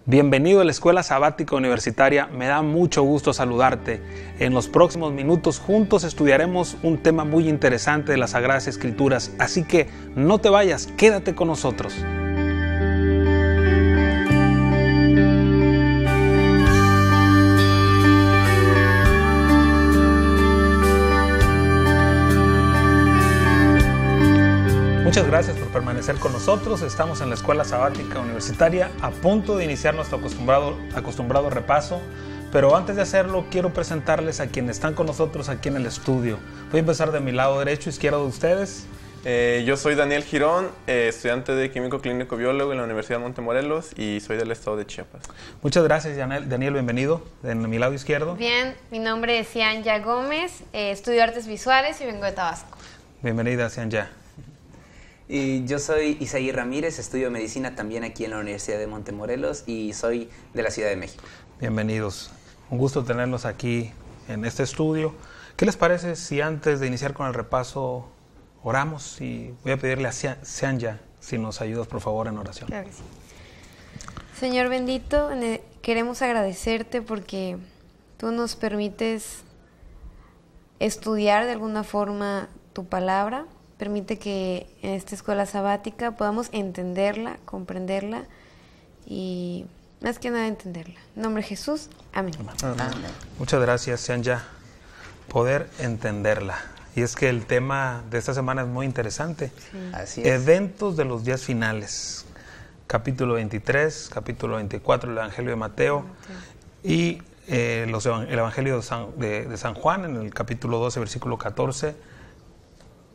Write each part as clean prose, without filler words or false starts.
Bienvenido a la Escuela Sabática Universitaria, me da mucho gusto saludarte. En los próximos minutos juntos estudiaremos un tema muy interesante de las Sagradas Escrituras, así que no te vayas, quédate con nosotros. Muchas gracias por permanecer con nosotros. Estamos en la Escuela Sabática Universitaria a punto de iniciar nuestro acostumbrado repaso, pero antes de hacerlo quiero presentarles a quienes están con nosotros aquí en el estudio. Voy a empezar de mi lado derecho, izquierdo de ustedes. Yo soy Daniel Girón, estudiante de Químico Clínico Biólogo en la Universidad de Montemorelos y soy del estado de Chiapas. Muchas gracias, Daniel, bienvenido. De mi lado izquierdo. Bien, mi nombre es Cianya Gómez, estudio Artes Visuales y vengo de Tabasco. Bienvenida, Cianya. Y yo soy Isaí Ramírez, estudio Medicina también aquí en la Universidad de Montemorelos y soy de la Ciudad de México. Bienvenidos, un gusto tenerlos aquí en este estudio. ¿Qué les parece si antes de iniciar con el repaso oramos? Y voy a pedirle a Cianya si nos ayudas por favor en oración. Claro que sí. Señor bendito, queremos agradecerte porque tú nos permites estudiar de alguna forma tu palabra. Permite que en esta escuela sabática podamos entenderla, comprenderla y más que nada entenderla. En nombre de Jesús, amén. Amén. Muchas gracias, Cianya. Poder entenderla. Y es que el tema de esta semana es muy interesante. Sí. Así es. Eventos de los días finales. Capítulo 23, capítulo 24 del Evangelio de Mateo y el Evangelio de San Juan en el capítulo 12, versículo 14.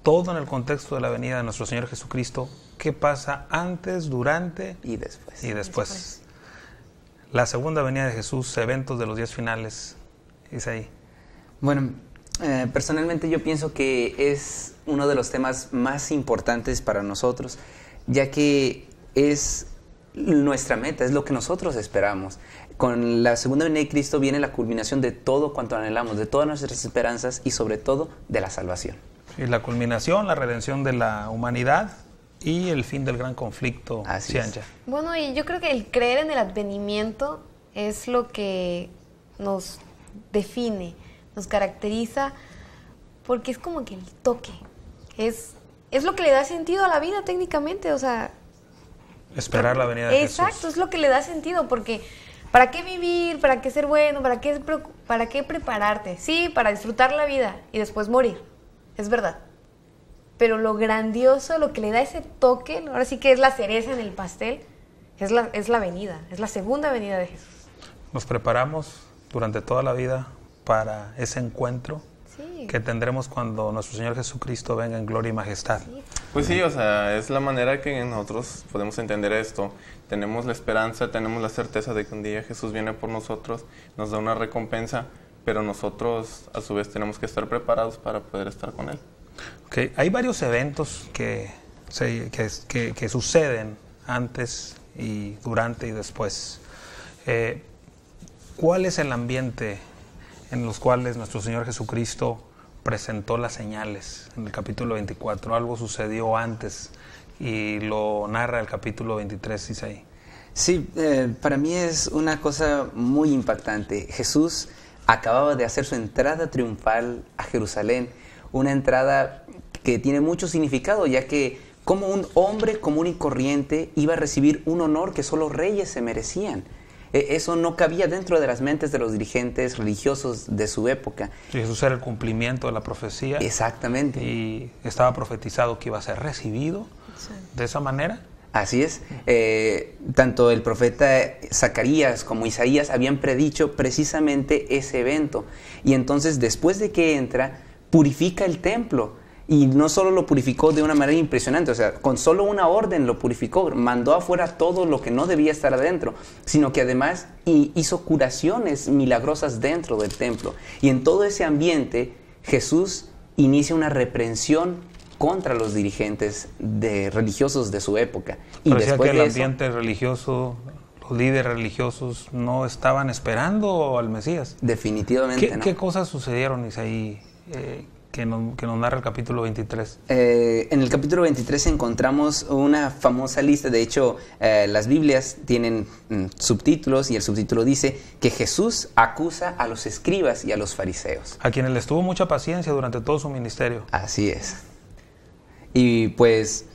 Todo en el contexto de la venida de nuestro Señor Jesucristo. ¿Qué pasa antes, durante y después? Y después. La segunda venida de Jesús, eventos de los días finales. Isaí. Bueno, personalmente yo pienso que es uno de los temas más importantes para nosotros, ya que es nuestra meta, es lo que nosotros esperamos. Con la segunda venida de Cristo viene la culminación de todo cuanto anhelamos, de todas nuestras esperanzas y sobre todo de la salvación. Y la culminación, la redención de la humanidad y el fin del gran conflicto. Así es. Bueno, y yo creo que el creer en el advenimiento es lo que nos define, nos caracteriza, porque es como que el toque, es lo que le da sentido a la vida técnicamente, o sea... Esperar la venida de Jesús. Exacto, es lo que le da sentido, porque ¿para qué vivir? ¿Para qué ser bueno? ¿Para qué prepararte? Sí, para disfrutar la vida y después morir. Es verdad, pero lo grandioso, lo que le da ese toque, ahora sí que es la cereza en el pastel, es la venida, es la segunda venida de Jesús. Nos preparamos durante toda la vida para ese encuentro que tendremos cuando nuestro Señor Jesucristo venga en gloria y majestad. Sí. Pues sí, o sea, es la manera que nosotros podemos entender esto. Tenemos la esperanza, tenemos la certeza de que un día Jesús viene por nosotros, nos da una recompensa, pero nosotros a su vez tenemos que estar preparados para poder estar con Él. Okay. Hay varios eventos que suceden antes y durante y después. ¿Cuál es el ambiente en los cuales nuestro Señor Jesucristo presentó las señales? En el capítulo 24, algo sucedió antes y lo narra el capítulo 23, Isaí. Sí, para mí es una cosa muy impactante. Jesús acababa de hacer su entrada triunfal a Jerusalén, una entrada que tiene mucho significado, ya que como un hombre común y corriente iba a recibir un honor que solo reyes se merecían. Eso no cabía dentro de las mentes de los dirigentes religiosos de su época. Y Jesús era el cumplimiento de la profecía. Exactamente. Y estaba profetizado que iba a ser recibido de esa manera. Así es. Tanto el profeta Zacarías como Isaías habían predicho precisamente ese evento. Y entonces, después de que entra, purifica el templo. Y no solo lo purificó de una manera impresionante, o sea, con solo una orden lo purificó, mandó afuera todo lo que no debía estar adentro, sino que además hizo curaciones milagrosas dentro del templo. Y en todo ese ambiente, Jesús inicia una reprensión contra los dirigentes religiosos de su época. Y parecía después que el de ambiente religioso, los líderes religiosos no estaban esperando al Mesías. Definitivamente no. ¿Qué cosas sucedieron, Isaí? que nos narra el capítulo 23. En el capítulo 23 encontramos una famosa lista. De hecho, las Biblias tienen subtítulos, y el subtítulo dice que Jesús acusa a los escribas y a los fariseos. A quienes les tuvo mucha paciencia durante todo su ministerio. Así es. Y pues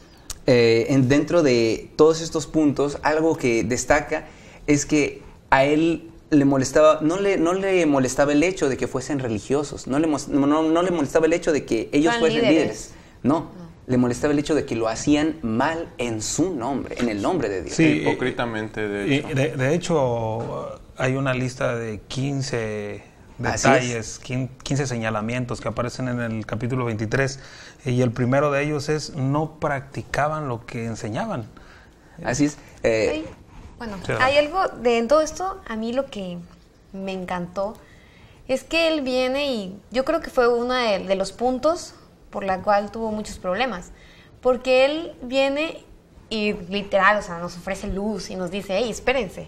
dentro de todos estos puntos, algo que destaca es que a él le molestaba, no le molestaba el hecho de que fuesen religiosos, no le molestaba el hecho de que ellos fuesen líderes. No, le molestaba el hecho de que lo hacían mal en su nombre, en el nombre de Dios. Sí, hipócritamente, de hecho. De hecho, hay una lista de 15 detalles, 15 señalamientos que aparecen en el capítulo 23, y el primero de ellos es: no practicaban lo que enseñaban. Así es. Bueno, hay algo en todo esto. A mí lo que me encantó es que él viene, y yo creo que fue uno de los puntos por la cual tuvo muchos problemas, porque él viene y literal, o sea, nos ofrece luz y nos dice: hey, espérense,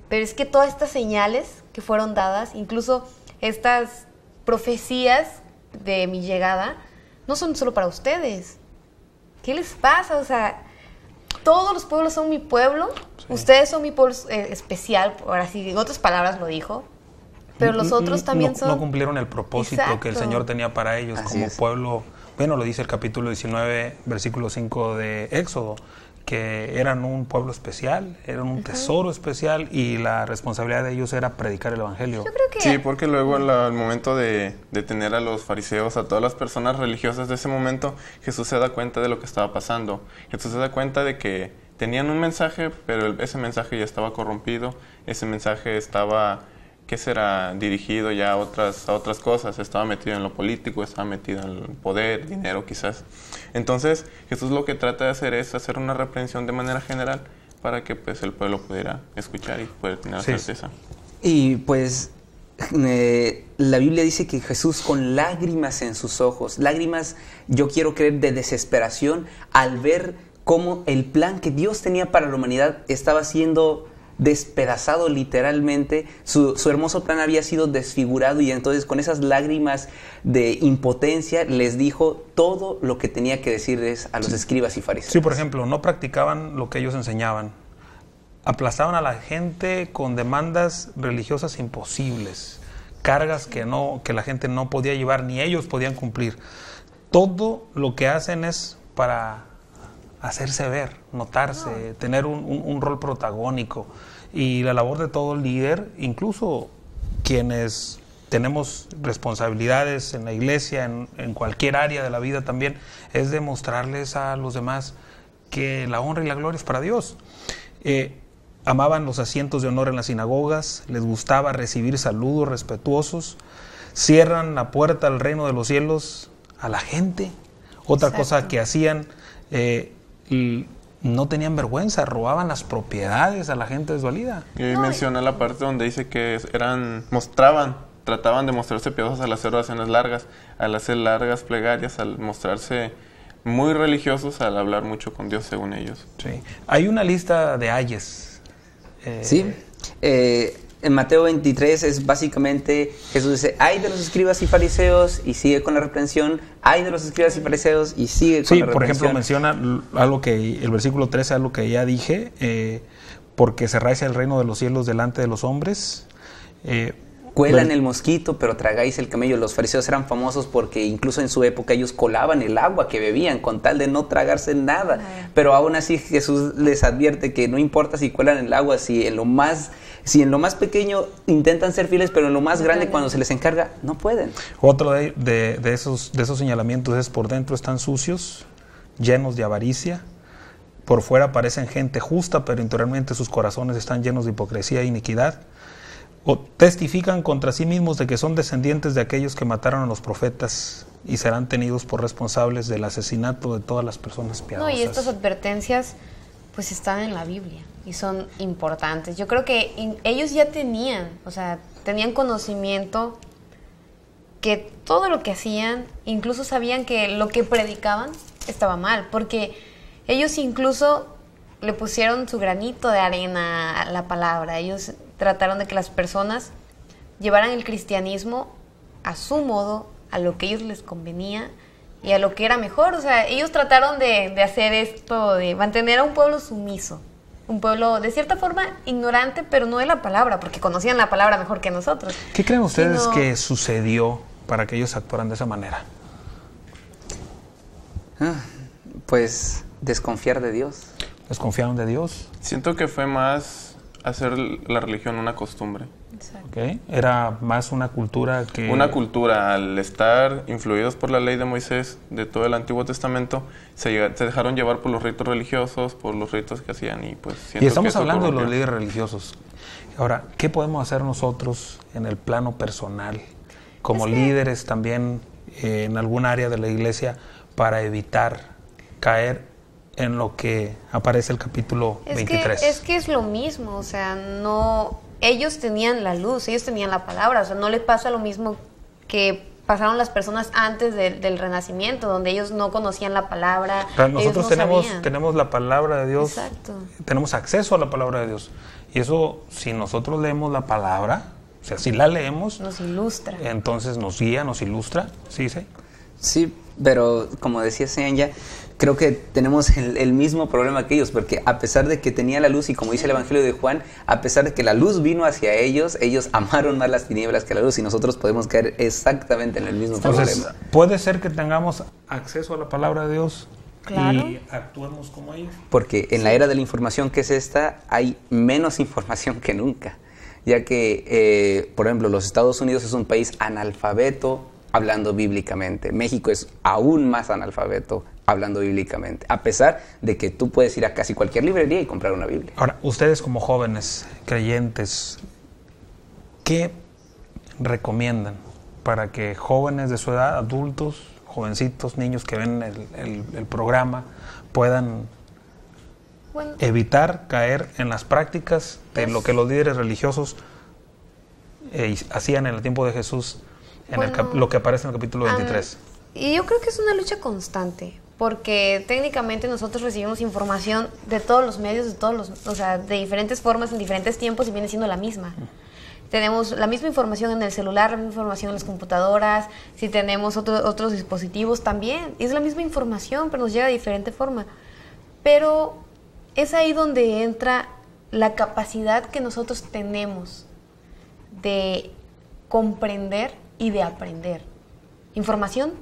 pero es que todas estas señales que fueron dadas, incluso estas profecías de mi llegada, no son solo para ustedes. ¿Qué les pasa? O sea, todos los pueblos son mi pueblo. Sí. Ustedes son mi pueblo especial, ahora sí, en otras palabras lo dijo, pero los otros también son... No cumplieron el propósito que el Señor tenía para ellos como pueblo. Bueno, lo dice el capítulo 19, versículo 5 de Éxodo, que eran un pueblo especial, eran un tesoro especial, y la responsabilidad de ellos era predicar el Evangelio. Yo creo que... Sí, porque luego al momento de tener a los fariseos, a todas las personas religiosas de ese momento, Jesús se da cuenta de lo que estaba pasando. Jesús se da cuenta de que tenían un mensaje, pero ese mensaje ya estaba corrompido, ese mensaje estaba, ¿qué será?, dirigido ya a otras cosas, estaba metido en lo político, estaba metido en el poder, dinero quizás. Entonces Jesús lo que trata de hacer es hacer una reprensión de manera general para que pues el pueblo pudiera escuchar y pueda tener certeza. Y pues la Biblia dice que Jesús, con lágrimas en sus ojos, lágrimas, yo quiero creer, de desesperación, al ver cómo el plan que Dios tenía para la humanidad estaba siendo despedazado literalmente, su hermoso plan había sido desfigurado, y entonces con esas lágrimas de impotencia les dijo todo lo que tenía que decirles a los escribas y fariseos. Sí, por ejemplo, no practicaban lo que ellos enseñaban, aplastaban a la gente con demandas religiosas imposibles, cargas que la gente no podía llevar, ni ellos podían cumplir. Todo lo que hacen es para hacerse ver, notarse, tener un rol protagónico. Y la labor de todo líder, incluso quienes tenemos responsabilidades en la iglesia, en cualquier área de la vida también, es demostrarles a los demás que la honra y la gloria es para Dios. Amaban los asientos de honor en las sinagogas, les gustaba recibir saludos respetuosos, cierran la puerta al reino de los cielos a la gente. Otra cosa que hacían, y no tenían vergüenza, robaban las propiedades a la gente desvalida. Y menciona la parte donde dice que trataban de mostrarse piadosos al hacer oraciones largas, al hacer largas plegarias, al mostrarse muy religiosos, al hablar mucho con Dios según ellos. Sí. Hay una lista de ayes. Sí. En Mateo 23 es básicamente, Jesús dice: ay de los escribas y fariseos, y sigue con la reprensión. Ay de los escribas y fariseos, y sigue con la reprensión. Sí, por ejemplo, menciona algo que, el versículo 13, algo que ya dije, porque cerráis el reino de los cielos delante de los hombres. Cuelan el mosquito, pero tragáis el camello. Los fariseos eran famosos porque incluso en su época ellos colaban el agua que bebían con tal de no tragarse nada. Pero aún así Jesús les advierte que no importa si cuelan el agua, si en lo más pequeño intentan ser fieles, pero en lo más grande, cuando se les encarga, no pueden. Otro de esos señalamientos es: por dentro están sucios, llenos de avaricia. Por fuera parecen gente justa, pero interiormente sus corazones están llenos de hipocresía e iniquidad. O testifican contra sí mismos de que son descendientes de aquellos que mataron a los profetas, y serán tenidos por responsables del asesinato de todas las personas piadosas. No, y estas advertencias pues están en la Biblia y son importantes. Yo creo que ellos ya tenían conocimiento que todo lo que hacían, incluso sabían que lo que predicaban estaba mal, porque ellos incluso le pusieron su granito de arena a la palabra. Ellos trataron de que las personas llevaran el cristianismo a su modo, a lo que a ellos les convenía y a lo que era mejor. O sea, ellos trataron de hacer esto, de mantener a un pueblo sumiso. Un pueblo, de cierta forma, ignorante, pero no de la palabra, porque conocían la palabra mejor que nosotros. ¿Qué creen ustedes que sucedió para que ellos actuaran de esa manera? Pues desconfiar de Dios. ¿Desconfiaron de Dios? Siento que fue más hacer la religión una costumbre. Exacto. Okay. Era más una cultura que... Una cultura, al estar influidos por la ley de Moisés, de todo el Antiguo Testamento, se dejaron llevar por los ritos religiosos, por los ritos que hacían y pues... Y estamos hablando de los líderes religiosos. Ahora, ¿qué podemos hacer nosotros en el plano personal, como líderes también en algún área de la iglesia, para evitar caer en lo que aparece el capítulo 23? Es que es lo mismo, o sea, no... Ellos tenían la luz, ellos tenían la palabra, o sea, no les pasa lo mismo que pasaron las personas antes del Renacimiento, donde ellos no conocían la palabra. Nosotros tenemos la palabra de Dios. Exacto. Tenemos acceso a la palabra de Dios. Y eso, si nosotros leemos la palabra, o sea, si la leemos... Nos ilustra. Entonces nos guía, nos ilustra, ¿sí? Sí, pero como decía Seanya, creo que tenemos el mismo problema que ellos, porque a pesar de que tenía la luz, y como dice el Evangelio de Juan, a pesar de que la luz vino hacia ellos, ellos amaron más las tinieblas que la luz, y nosotros podemos caer exactamente en el mismo problema. ¿Puede ser que tengamos acceso a la palabra de Dios y actuemos como ellos? Porque en la era de la información que es esta, hay menos información que nunca, ya que, por ejemplo, los Estados Unidos es un país analfabeto hablando bíblicamente. México es aún más analfabeto hablando bíblicamente, a pesar de que tú puedes ir a casi cualquier librería y comprar una Biblia. Ahora, ustedes como jóvenes creyentes, ¿qué recomiendan para que jóvenes de su edad, adultos, jovencitos, niños que ven el programa, puedan evitar caer en las prácticas de lo que los líderes religiosos hacían en el tiempo de Jesús, lo que aparece en el capítulo 23? Y yo creo que es una lucha constante, porque técnicamente nosotros recibimos información de todos los medios, o sea, de diferentes formas, en diferentes tiempos, y viene siendo la misma. Tenemos la misma información en el celular, la misma información en las computadoras, si tenemos otros dispositivos también, es la misma información, pero nos llega de diferente forma. Pero es ahí donde entra la capacidad que nosotros tenemos de comprender y de aprender. Información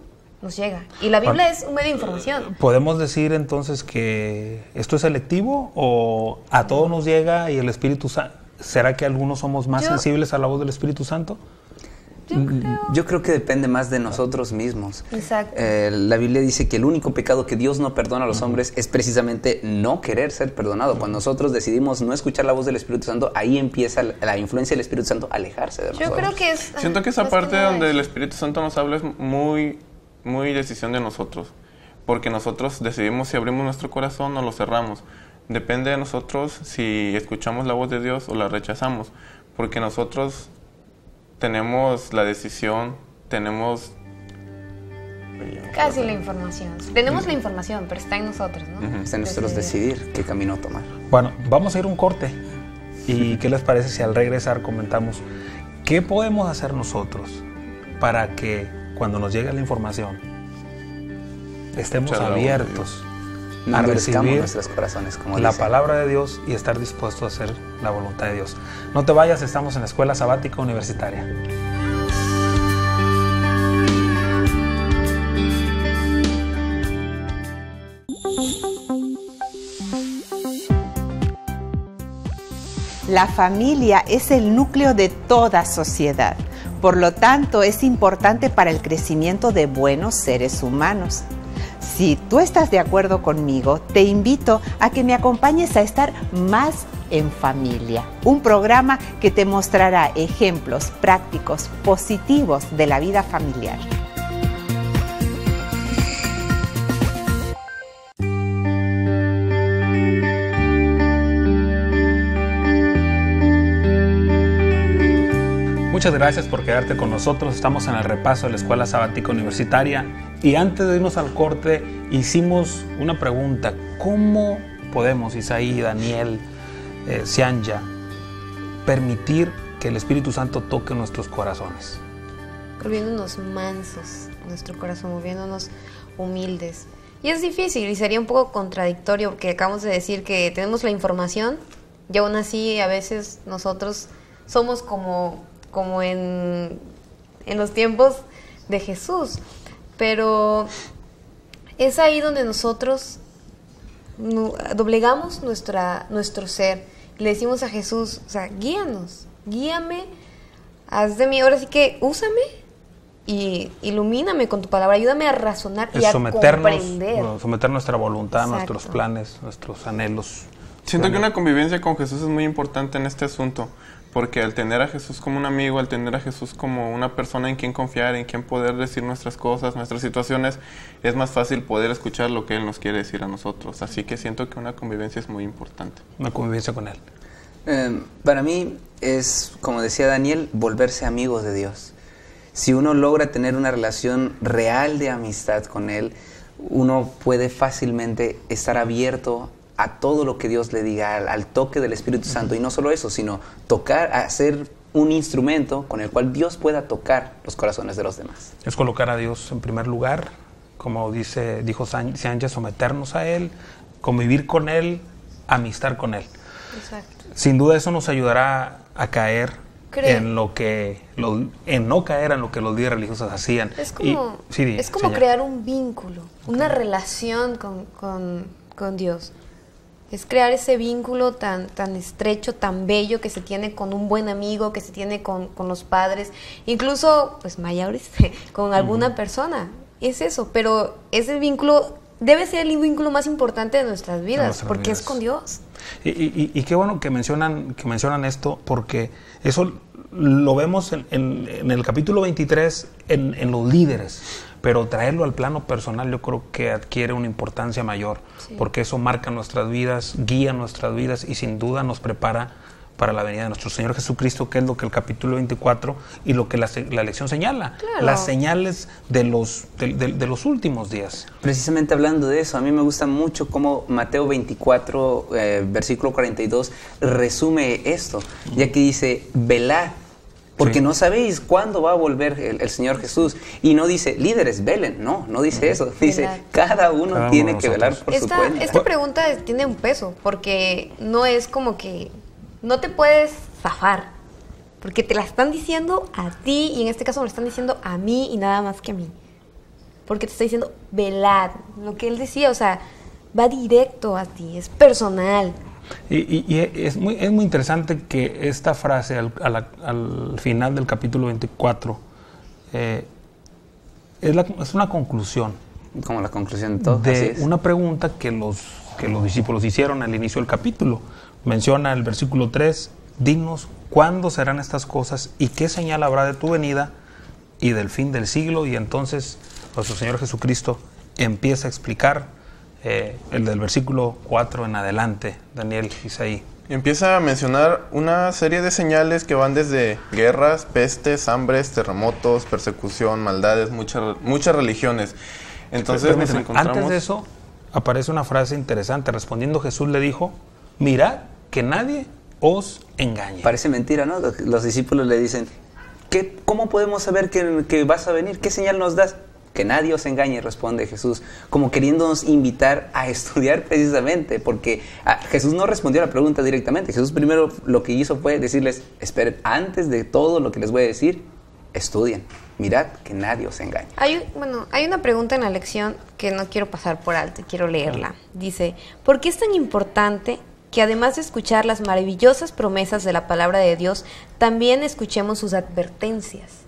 nos llega. Y la Biblia es un medio de información. ¿Podemos decir entonces que esto es selectivo o a todos nos llega y el Espíritu Santo? ¿Será que algunos somos más sensibles a la voz del Espíritu Santo? Yo creo que depende más de nosotros mismos. Exacto. La Biblia dice que el único pecado que Dios no perdona a los hombres es precisamente no querer ser perdonado. Cuando nosotros decidimos no escuchar la voz del Espíritu Santo, ahí empieza la influencia del Espíritu Santo a alejarse de nosotros. Yo creo que es... Siento que esa parte donde el Espíritu Santo nos habla es muy decisión de nosotros. Porque nosotros decidimos si abrimos nuestro corazón o lo cerramos. Depende de nosotros si escuchamos la voz de Dios o la rechazamos. Porque nosotros tenemos la decisión, tenemos... Casi la información. Tenemos la información, pero está en nosotros, ¿no? Está en nosotros decidir qué camino tomar. Bueno, vamos a ir un corte. ¿Y qué les parece si al regresar comentamos qué podemos hacer nosotros para que cuando nos llegue la información estemos abiertos no a recibir nuestros corazones, como la dicen. palabra de Dios y estar dispuestos a hacer la voluntad de Dios? No te vayas, estamos en la Escuela Sabática Universitaria. La familia es el núcleo de toda sociedad. Por lo tanto, es importante para el crecimiento de buenos seres humanos. Si tú estás de acuerdo conmigo, te invito a que me acompañes a estar más en familia. Un programa que te mostrará ejemplos prácticos, positivos de la vida familiar. Muchas gracias por quedarte con nosotros. Estamos en el repaso de la Escuela Sabática Universitaria y antes de irnos al corte hicimos una pregunta: ¿cómo podemos, Isaí, Daniel, Seanya, permitir que el Espíritu Santo toque nuestros corazones? volviéndonos mansos, nuestro corazón, volviéndonos humildes. Y es difícil y sería un poco contradictorio porque acabamos de decir que tenemos la información y aún así a veces nosotros somos como en los tiempos de Jesús. Pero es ahí donde nosotros doblegamos nuestro ser. Le decimos a Jesús, o sea, guíanos, guíame, haz de mí, ahora sí que úsame y ilumíname con tu palabra, ayúdame a razonar y a comprender. Someter nuestra voluntad, Exacto. nuestros planes, nuestros anhelos. Siento que una convivencia con Jesús es muy importante en este asunto, porque al tener a Jesús como un amigo, al tener a Jesús como una persona en quien confiar, en quien poder decir nuestras cosas, nuestras situaciones, es más fácil poder escuchar lo que Él nos quiere decir a nosotros. Así que siento que una convivencia es muy importante. Una convivencia con Él. Para mí es, como decía Daniel, volverse amigos de Dios. Si uno logra tener una relación real de amistad con Él, uno puede fácilmente estar abierto a todo lo que Dios le diga, al toque del Espíritu Santo. Y no solo eso, sino hacer un instrumento con el cual Dios pueda tocar los corazones de los demás. Es colocar a Dios en primer lugar, como dijo Sánchez, someternos a Él, convivir con Él, amistar con Él. Exacto. Sin duda eso nos ayudará a caer en no caer en lo que los líderes religiosos hacían. Es como crear un vínculo, una relación con Dios. Es crear ese vínculo tan estrecho, tan bello que se tiene con un buen amigo, que se tiene con los padres, incluso pues mayores, con alguna persona. Es eso, pero ese vínculo debe ser el vínculo más importante de nuestras vidas, porque es con Dios. Y qué bueno que mencionan esto, porque eso lo vemos en el capítulo 23 en los líderes, pero traerlo al plano personal yo creo que adquiere una importancia mayor, sí, porque eso marca nuestras vidas, guía nuestras vidas y sin duda nos prepara para la venida de nuestro Señor Jesucristo, que es lo que el capítulo 24 y lo que la lección señala, claro, las señales de los últimos días. Precisamente hablando de eso, a mí me gusta mucho cómo Mateo 24, versículo 42, resume esto, ya que dice, velad, porque no sabéis cuándo va a volver el Señor Jesús. Y no dice, líderes, velen. No dice eso. Dice, cada uno tiene que velar por su cuenta. Esta pregunta tiene un peso, porque no es como que no te puedes zafar, porque te la están diciendo a ti, y en este caso me la están diciendo a mí y nada más que a mí. Porque te está diciendo, velad. Lo que él decía, o sea, va directo a ti, es personal. Y es muy interesante que esta frase al final del capítulo 24 es una conclusión. Como la conclusión de todo. De una pregunta que los discípulos hicieron al inicio del capítulo. Menciona el versículo 3, dinos cuándo serán estas cosas y qué señal habrá de tu venida y del fin del siglo. Y entonces nuestro Señor Jesucristo empieza a explicar el del versículo 4 en adelante, Daniel, Isaí. Empieza a mencionar una serie de señales que van desde guerras, pestes, hambres, terremotos, persecución, maldades, muchas religiones. Entonces nos encontramos... Antes de eso aparece una frase interesante. Respondiendo Jesús le dijo, mirad que nadie os engañe. Parece mentira, ¿no? Los discípulos le dicen, ¿cómo podemos saber que vas a venir? ¿Qué señal nos das? Que nadie os engañe, responde Jesús, como queriéndonos invitar a estudiar precisamente, porque Jesús no respondió a la pregunta directamente. Jesús primero lo que hizo fue decirles, esperen, antes de todo lo que les voy a decir, estudien, mirad que nadie os engañe. Hay una pregunta en la lección que no quiero pasar por alto, quiero leerla. Dice, ¿por qué es tan importante que además de escuchar las maravillosas promesas de la palabra de Dios, también escuchemos sus advertencias?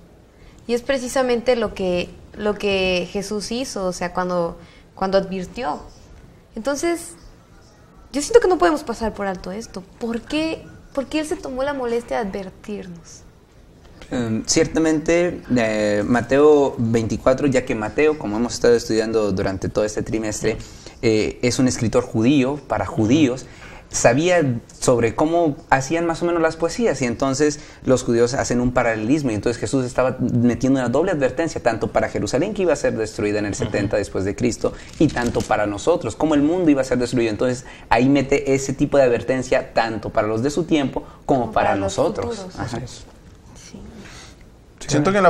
Y es precisamente lo que Jesús hizo, o sea, cuando advirtió. Entonces, yo siento que no podemos pasar por alto esto. ¿Por qué Él se tomó la molestia de advertirnos? Ciertamente, Mateo 24, ya que Mateo, como hemos estado estudiando durante todo este trimestre, es un escritor judío, para judíos, sabía sobre cómo hacían más o menos las poesías, y entonces los judíos hacen un paralelismo, y entonces Jesús estaba metiendo una doble advertencia, tanto para Jerusalén, que iba a ser destruida en el 70 después de Cristo, y tanto para nosotros, como el mundo iba a ser destruido. Entonces ahí mete ese tipo de advertencia tanto para los de su tiempo como para nosotros. Sí. Siento que hay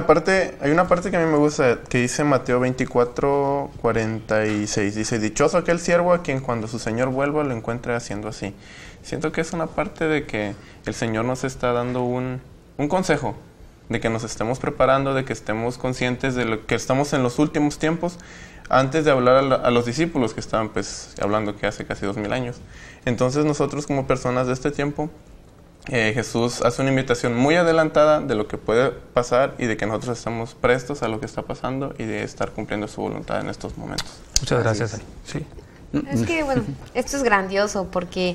una parte que a mí me gusta, que dice Mateo 24:46. Dice, dichoso aquel siervo a quien cuando su Señor vuelva lo encuentre haciendo así. Siento que es una parte de que el Señor nos está dando un consejo, de que nos estemos preparando, de que estemos conscientes de lo que estamos en los últimos tiempos, antes de hablar a los discípulos que estaban pues hablando que hace casi 2000 años. Entonces nosotros como personas de este tiempo, Jesús hace una invitación muy adelantada de lo que puede pasar y de que nosotros estamos prestos a lo que está pasando y de estar cumpliendo su voluntad en estos momentos. Muchas gracias. Sí. Es que, bueno, esto es grandioso porque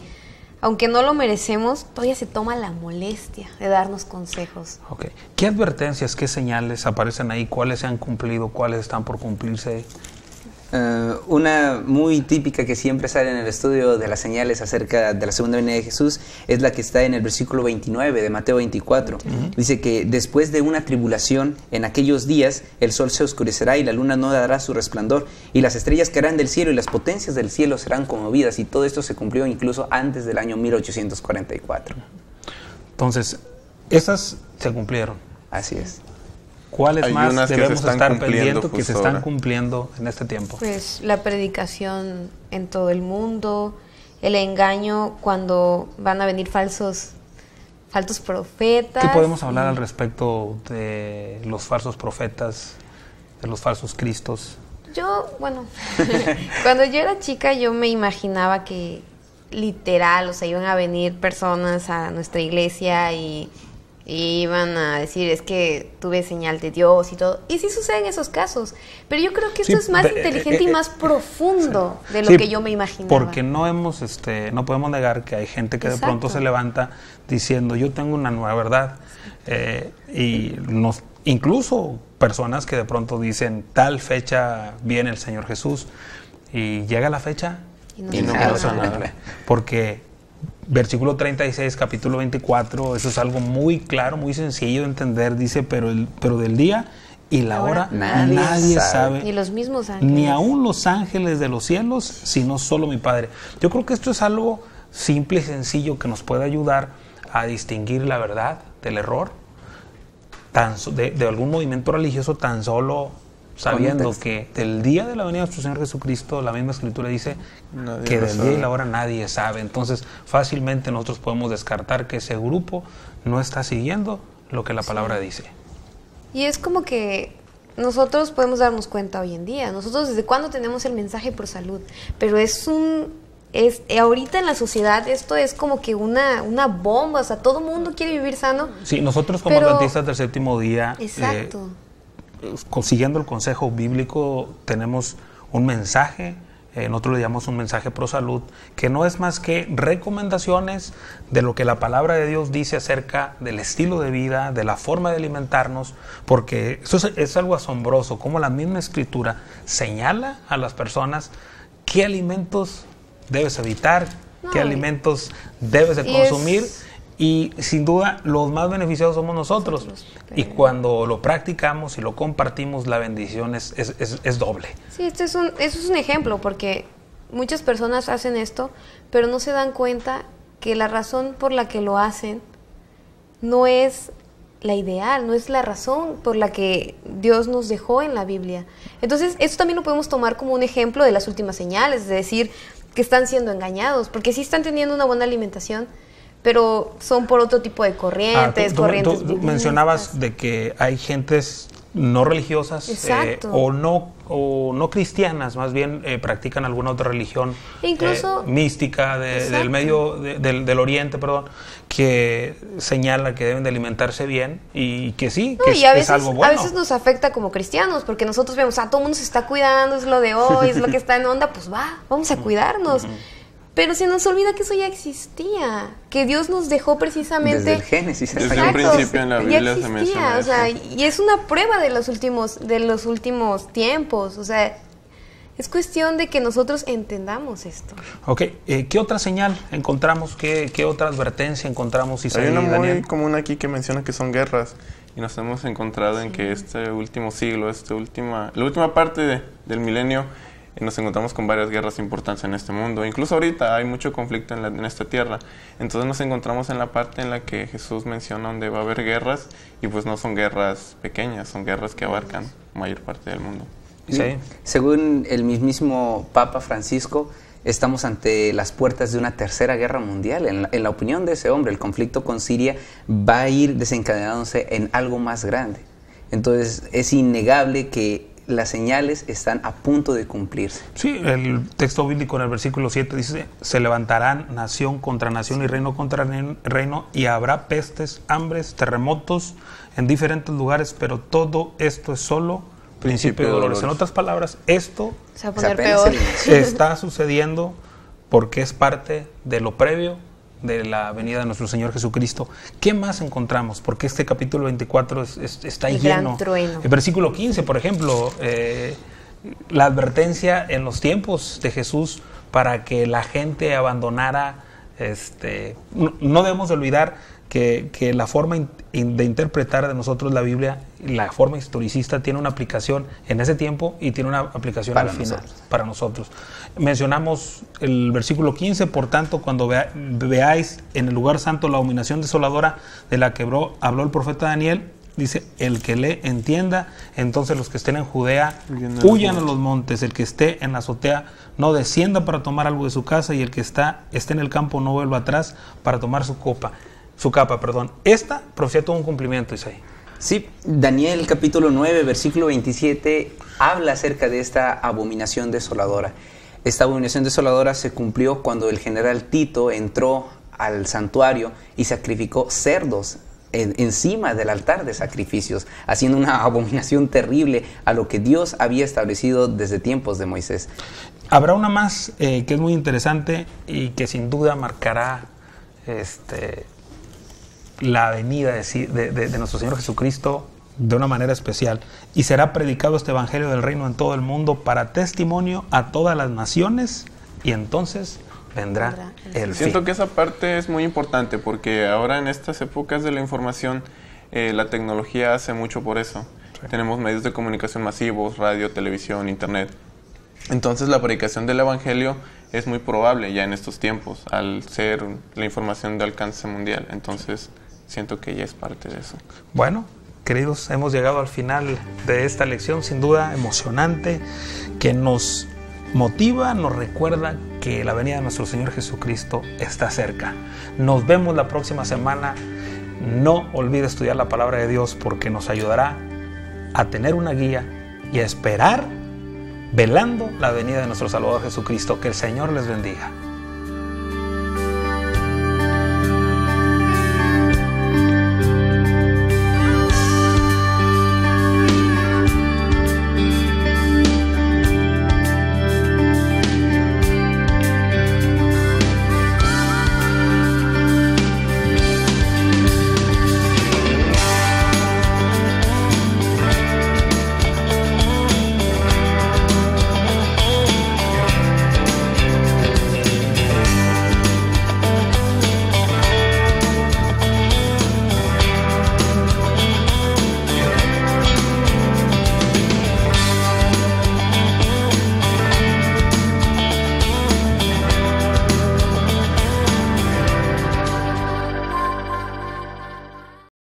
aunque no lo merecemos, todavía se toma la molestia de darnos consejos. Okay. ¿Qué advertencias, qué señales aparecen ahí? ¿Cuáles se han cumplido? ¿Cuáles están por cumplirse? Una muy típica que siempre sale en el estudio de las señales acerca de la segunda venida de Jesús es la que está en el versículo 29 de Mateo 24. Dice que después de una tribulación, en aquellos días el sol se oscurecerá y la luna no dará su resplandor y las estrellas caerán del cielo y las potencias del cielo serán conmovidas, y todo esto se cumplió incluso antes del año 1844. Entonces, esas se cumplieron. Así es. ¿Cuáles Hay más unas que debemos se están estar cumpliendo pendientes que se justo están ahora. cumpliendo en este tiempo? Pues la predicación en todo el mundo, el engaño cuando van a venir falsos profetas. ¿Qué podemos hablar al respecto de los falsos profetas, de los falsos cristos? Yo, bueno, cuando yo era chica yo me imaginaba que literal, o sea, iban a venir personas a nuestra iglesia y iban a decir, es que tuve señal de Dios y todo. Y sí suceden esos casos, pero yo creo que esto Sí, es más inteligente y más profundo de lo Sí, que yo me imaginaba. Porque no podemos negar que hay gente que de pronto se levanta diciendo, yo tengo una nueva verdad. Incluso personas que de pronto dicen, tal fecha viene el Señor Jesús, y llega la fecha y no pasa nada. Porque versículo 36, capítulo 24, eso es algo muy claro, muy sencillo de entender. Dice, pero del día y la hora nadie sabe. Ni los mismos ángeles. Ni aún los ángeles de los cielos, sino solo mi Padre. Yo creo que esto es algo simple y sencillo que nos puede ayudar a distinguir la verdad del error, de algún movimiento religioso, tan solo sabiendo que del día de la venida de nuestro Señor Jesucristo, la misma Escritura dice que del día y la hora nadie sabe. Entonces fácilmente nosotros podemos descartar que ese grupo no está siguiendo lo que la palabra dice. Y es como que nosotros podemos darnos cuenta hoy en día. Nosotros desde cuándo tenemos el mensaje por salud, pero ahorita en la sociedad esto es como que una bomba, o sea, todo mundo quiere vivir sano. Sí, nosotros como adventistas del séptimo día, exacto, siguiendo el consejo bíblico, tenemos un mensaje, nosotros le llamamos un mensaje pro salud, que no es más que recomendaciones de lo que la palabra de Dios dice acerca del estilo de vida, de la forma de alimentarnos, porque eso es algo asombroso, como la misma Escritura señala a las personas qué alimentos debes evitar, qué alimentos debes de consumir. Y sin duda los más beneficiados somos nosotros. Y cuando lo practicamos y lo compartimos, la bendición es doble. Sí, eso es un ejemplo, porque muchas personas hacen esto, pero no se dan cuenta que la razón por la que lo hacen no es la ideal, no es la razón por la que Dios nos dejó en la Biblia. Entonces, esto también lo podemos tomar como un ejemplo de las últimas señales, es decir, que están siendo engañados, porque sí están teniendo una buena alimentación, pero son por otro tipo de corrientes, tú mencionabas de que hay gentes no religiosas o no cristianas, más bien practican alguna otra religión, incluso mística del medio del Oriente, que señala que deben de alimentarse bien y que sí, que es algo bueno. A veces nos afecta como cristianos, porque nosotros vemos, todo el mundo se está cuidando, es lo de hoy, es lo que está en onda, pues vamos a cuidarnos. Pero se nos olvida que eso ya existía, que Dios nos dejó precisamente desde el Génesis. Desde un principio en la Biblia se menciona eso. O sea, y es una prueba de los últimos tiempos. O sea, es cuestión de que nosotros entendamos esto. Ok, ¿qué otra señal encontramos? ¿Qué otra advertencia encontramos? Hay una muy común aquí que menciona que son guerras. Y nos hemos encontrado en que este último siglo, la última parte del milenio, nos encontramos con varias guerras importantes en este mundo. Incluso ahorita hay mucho conflicto en esta tierra. Entonces nos encontramos en la parte en la que Jesús menciona donde va a haber guerras, y pues no son guerras pequeñas, son guerras que abarcan mayor parte del mundo. Sí. Según el mismísimo Papa Francisco, estamos ante las puertas de una tercera guerra mundial. En la opinión de ese hombre, el conflicto con Siria va a ir desencadenándose en algo más grande. Entonces es innegable que las señales están a punto de cumplirse. Sí, el texto bíblico en el versículo 7 dice: se levantarán nación contra nación y reino contra reino, y habrá pestes, hambres, terremotos en diferentes lugares, pero todo esto es solo principio de dolores. En otras palabras, esto se va a poner peor. Está sucediendo porque es parte de lo previo de la venida de nuestro Señor Jesucristo. ¿Qué más encontramos? Porque este capítulo 24 está el lleno. Gran trueno. El versículo 15, por ejemplo, la advertencia en los tiempos de Jesús para que la gente abandonara. No debemos de olvidar que la forma de interpretar de nosotros la Biblia, la forma historicista, tiene una aplicación en ese tiempo y tiene una aplicación al final para nosotros. Mencionamos el versículo 15: por tanto, cuando veáis en el lugar santo la abominación desoladora de la que habló el profeta Daniel, dice: el que le entienda, entonces los que estén en Judea huyan a los montes, el que esté en la azotea no descienda para tomar algo de su casa, y el que esté en el campo no vuelva atrás para tomar su capa. Esta profecía tuvo un cumplimiento, Isaí. Sí, Daniel capítulo 9, versículo 27, habla acerca de esta abominación desoladora. Esta abominación desoladora se cumplió cuando el general Tito entró al santuario y sacrificó cerdos encima del altar de sacrificios, haciendo una abominación terrible a lo que Dios había establecido desde tiempos de Moisés. Habrá una más que es muy interesante y que sin duda marcará la venida de nuestro Señor Jesucristo de una manera especial, y será predicado este evangelio del reino en todo el mundo para testimonio a todas las naciones, y entonces vendrá el fin. Siento que esa parte es muy importante, porque ahora en estas épocas de la información, la tecnología hace mucho por eso. Sí. Tenemos medios de comunicación masivos, radio, televisión, internet. Entonces la predicación del evangelio es muy probable ya en estos tiempos, al ser la información de alcance mundial. Entonces siento que ya es parte de eso. Bueno, queridos, hemos llegado al final de esta lección, sin duda emocionante, que nos motiva, nos recuerda que la venida de nuestro Señor Jesucristo está cerca. Nos vemos la próxima semana. No olvide estudiar la palabra de Dios, porque nos ayudará a tener una guía y a esperar velando la venida de nuestro Salvador Jesucristo. Que el Señor les bendiga.